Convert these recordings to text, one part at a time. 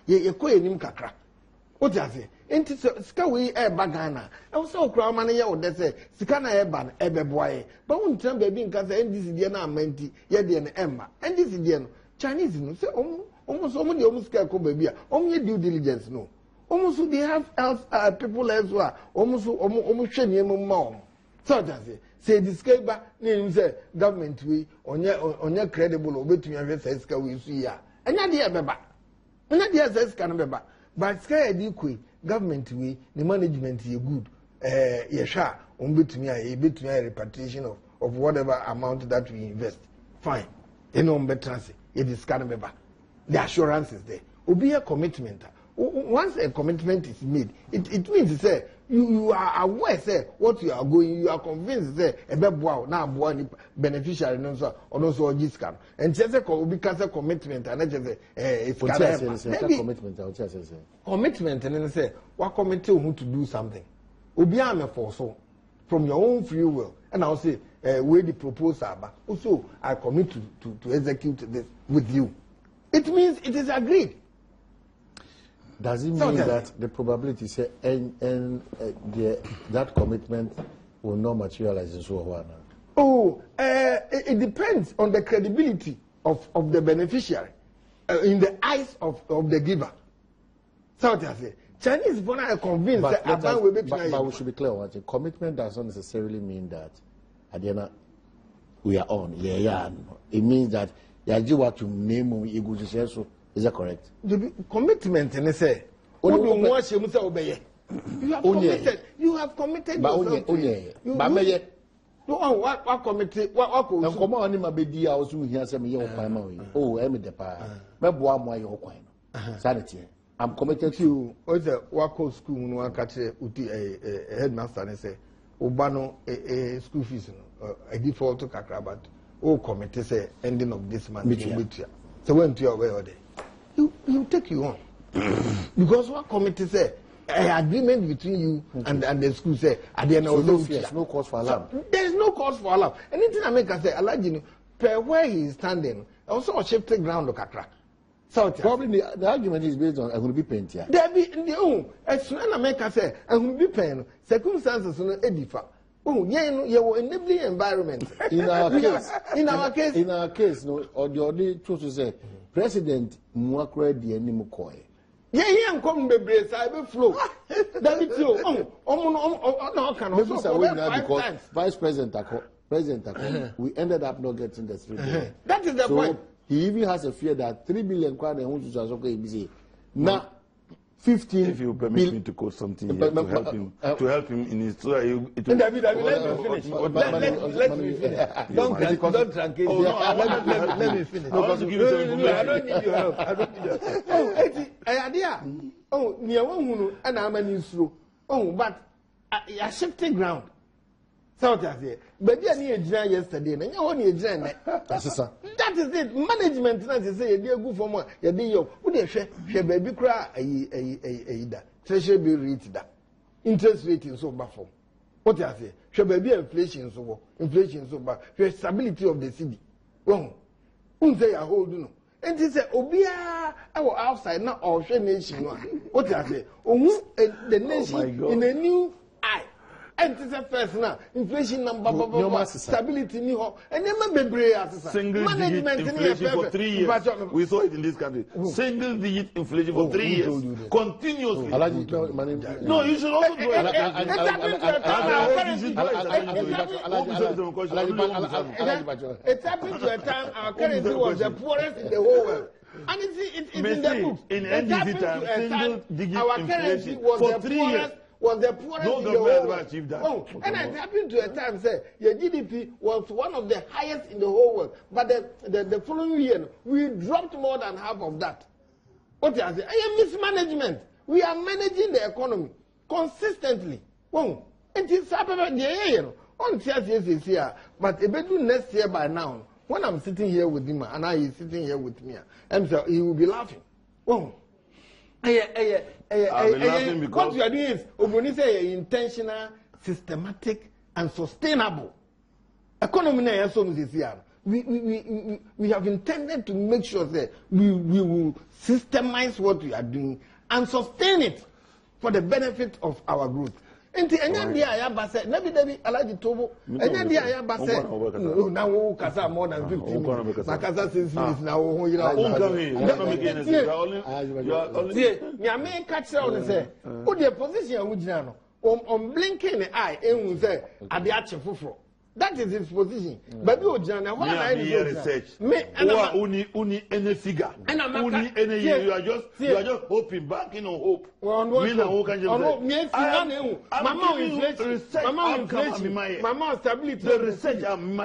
ye ko enim kakra what you say enti sika we e bagana e wo so okra ma ne ye wo de say sika na e ba na e beboaye ba won tran ba bi nka say ndc de na amanti ye de na emma ndc de no Chinese no say omo de sika ko ba bi a omo ye due diligence no omo so they have else people as well omo so omo hwe ne mu ma omo so that say the sika ba na say government we onye credible obetumi ahwe say sika we su ya enya de e beba enya de say sika no beba but sky adequate government we the management is good yesha betumi a repatriation of whatever amount that we invest fine better say it is kind of the assurance is there obi a commitment once a commitment is made it means say you are aware say what you are going you are convinced say ebeboa na aboa ni beneficiary no so ono so ogiscan and say obi ka say commitment and say if commitment I say commitment and say what commit who to do something obi am for so from your own free will and I will say where the proposal ba also I commit to execute this with you it means it is agreed. Does it mean that the probability say that commitment will not materialize in so? Oh, it depends on the credibility of the beneficiary in the eyes of the giver. So what I say, Chinese people are convinced but we should be clear one thing. Commitment does not necessarily mean that at the end we are on. Yeah. It means that you want to name so. Is that correct? The commitment, and they say, you have committed. You have committed. What committed? What and come on, my baby, I was here some year of oh, I'm the pa. My boy, my sanity. I'm committed to what school, no catch a headmaster and say, Obano, a school fees, a default to Kakrabat. Oh, committee say, ending of this month. So when to your way or day. You take you on because what committee say agreement between you and the school say at the end of the there's no cause for alarm. So, there is no cause for alarm. Anything I make I say Alhaji per where he is standing also a shifted ground of Kakra. So probably the argument is based on I will be paint here. There be in the as soon as I make I say I will be paying circumstances no edifa. Oh, you were enabling environment. In our case, no, or the only truth to say, President Mwakre di Mukoi. Yeah, come the brace, I will flow. That is you. No, because Vice President, we ended up not getting the 3 billion. That is the point. He even has a fear that 3 billion kwade and who to busy. Now, 15. If you permit me to quote something here to help him in his David, let me finish. Let me finish. Don't translate. Let me finish. No, I don't need your help. I don't need your help. Oh, idea. Oh, near one and I'm an issue. Oh, but I shifted ground. So that's it. But you need a yesterday, and you only a that is it. Management, as you say, they go for more. You do who they share baby cry a treasury bill rate that interest rate in so bad form. What you say? Share baby inflation so bad. Stability of the city. Wrong. Say I hold no. And they say, Obia, our outside now our nation. What you say? The nation in a new eye. And it's a first now. Inflation number, stability, and then single digit inflation for 3 years. We saw it in this country. Single digit inflation for 3 years. Continuously. No, you should also do it. It happened to a time our currency was the poorest in the whole world. And it's in the books. In NPP time, single digit inflation for 3 years. Was the poorest in the whole world. Oh, and it happened to a time, say, your GDP was one of the highest in the whole world. But the following year, we dropped more than half of that. What I say? I am mismanagement. We are managing the economy consistently. Oh, and it's happening here. On yes, here. But if I do next year by now, when I'm sitting here with him and I is sitting here with me, and so he will be laughing. Oh. What you are doing is intentional, systematic, and sustainable. Economy na so this year. we have intended to make sure that we will systemize what we are doing and sustain it for the benefit of our group. Enti enya dia ya ba say na bi Alhaji Tobo enya dia ya ba say na wo kasa more than 50 minutes na kasa 6 minutes na wo ho yira o nka me no make any sense only me me catch on say o the position wo gina no on blinking the eye ehun say ade ache foforo. That is his position. But you research. Uni any figure. Uni any you are just hoping, banking on hope. Mama inflation. Mama stability. The research mama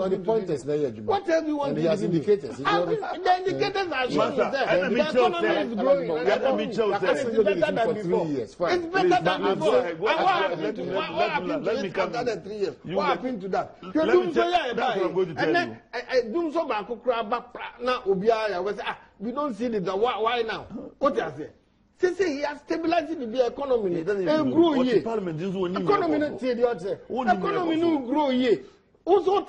the point is there. What have you want? The indicators. The indicators are showing that the economy is growing. It's better than before. It's better than before. What happened to that 3 years? What happened to that? We don't see it. Why now? What is it? Say he has stabilized the economy and grow here. Economy no grow here. Also,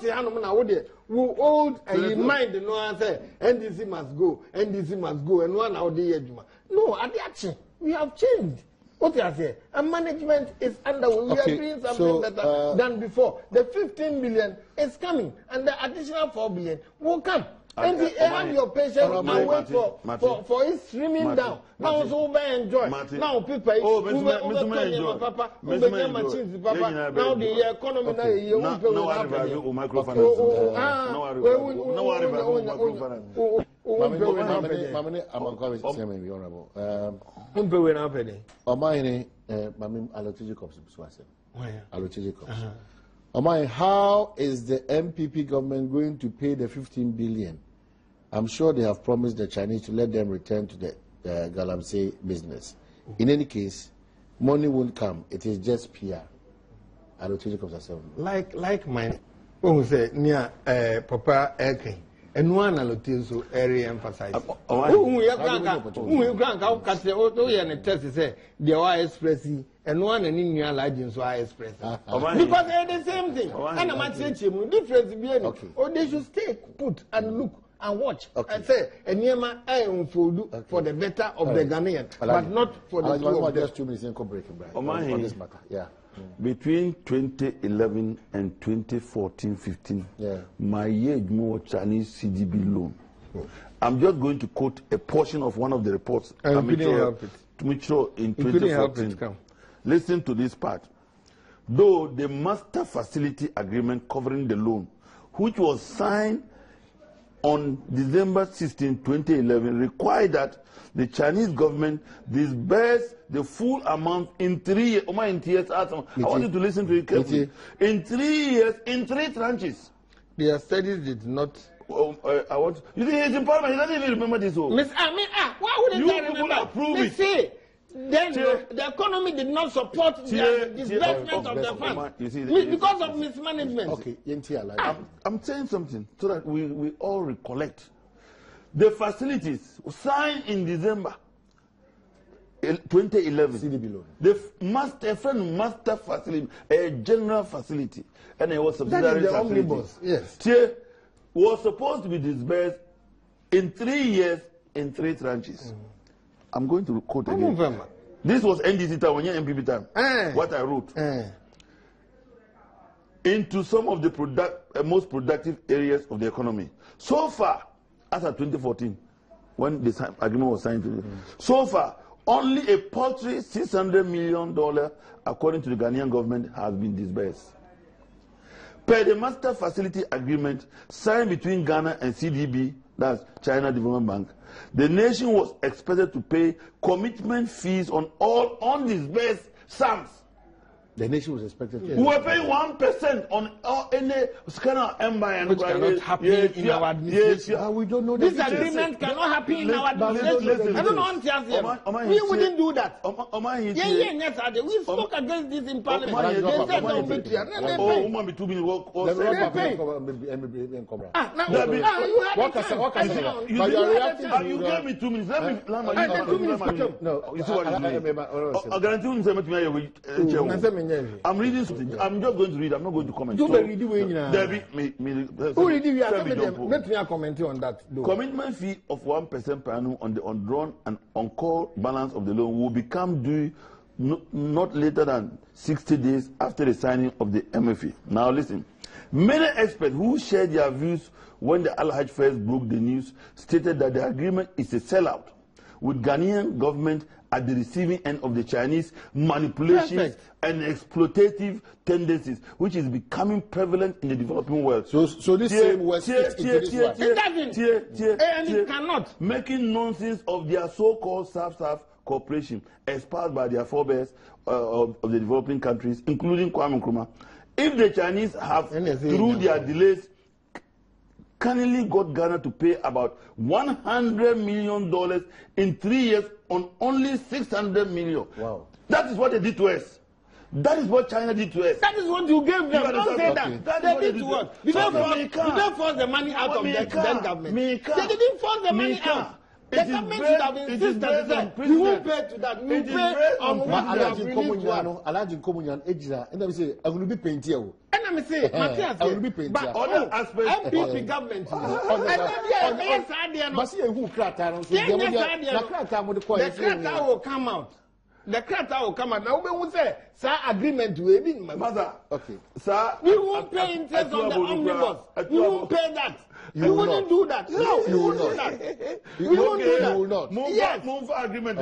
will hold in mind no answer. NDC must go. NDC must go. And one out the no, at the action we have changed. What you say? And management is underway. We are doing something better than before. The 15 billion is coming, and the additional 4 billion will come. And have your patience and wait for it streaming down. Now it's over enjoy. Now people Papa. Now the economy how is the NPP government going to pay the 15 billion? I'm sure they have promised the Chinese to let them return to the Galamsey business. In any case, money won't come. It is just PR. Like mine. When we say near Papa Eke, and one allocation so area emphasize. And one and in your legends are expressed. Because they're the same thing. And I'm not saying difference. Or they should stay put and look and watch. And say, and Yema I am for the better of the Ghanaian, but not for the two of just 2 minutes and breaking back on this matter. Yeah. Between 2011 and 2014-15, my age more Chinese CDB loan. I'm just going to quote a portion of one of the reports. In 2014. Listen to this part. Though the master facility agreement covering the loan, which was signed on December 16, 2011, required that the Chinese government disburse the full amount in 3 years. I want you to listen to it carefully. In 3 years, in 3 tranches. Their studies did not. You think he's in parliament? He doesn't even remember this. Why wouldn't I remember? Approve it. See, then the economy did not support the disbursement of the funds because of mismanagement. Okay, I'm saying something so that we all recollect. The facilities signed in December 2011. CDB loan. The master facility, a general facility, and it was subsidiary facility. Omnibus, yes. Was supposed to be disbursed in 3 years in 3 tranches. I'm going to quote again. This was NDC time, when you're NPP time. What I wrote. Into some of the most productive areas of the economy. So far, as of 2014, when this agreement was signed, so far, only a paltry $600 million, according to the Ghanaian government, has been disbursed. Per the master facility agreement signed between Ghana and CDB, that's China Development Bank, the nation was expected to pay commitment fees on all undisbursed sums The nation was expected to. We were paying 1% on any scanner empire. Which cannot happen in our administration. But we don't know This agreement cannot happen in our administration. I don't know. We wouldn't do that. We spoke against this in Parliament. They said don't be clear. You gave me 2 minutes. Let me. No, you see what I mean? I'm reading something. I'm just going to read. I'm not going to comment. You read on that. Commitment fee of 1% per annum on the undrawn and on-call balance of the loan will become due not later than 60 days after the signing of the MFA. Now listen. Many experts who shared their views when the Alhaji first broke the news stated that the agreement is a sellout, with Ghanaian government at the receiving end of the Chinese manipulations and exploitative tendencies, which is becoming prevalent in the developing world. So this same West fits into this one. It doesn't. And it cannot. Making nonsense of their so-called SAF cooperation espoused by their forebears of the developing countries, including Kwame Nkrumah. If the Chinese have, through their delays, cunningly got Ghana to pay about $100 million in 3 years on only $600 million. Wow. That is what they did to us. That is what China did to us. That is what you gave them. Don't say that. They did to us. You don't force the money out of the then government. They didn't force the money out. The government should have insisted that we will pay to that. We will pay on what we have released to us. Alhaji Komunyan, Ejira, and I say, I will be painted. And I say, Matthias, I will be painted. But other aspects, NPP government, the crater will come out. The crater will come out. Now we will say, sir, agreement will be in my mother. Okay, sir, we won't pay interest on the omnibus. We won't pay that. You wouldn't do that. No, you will not. You won't do that. You will not. Move agreement.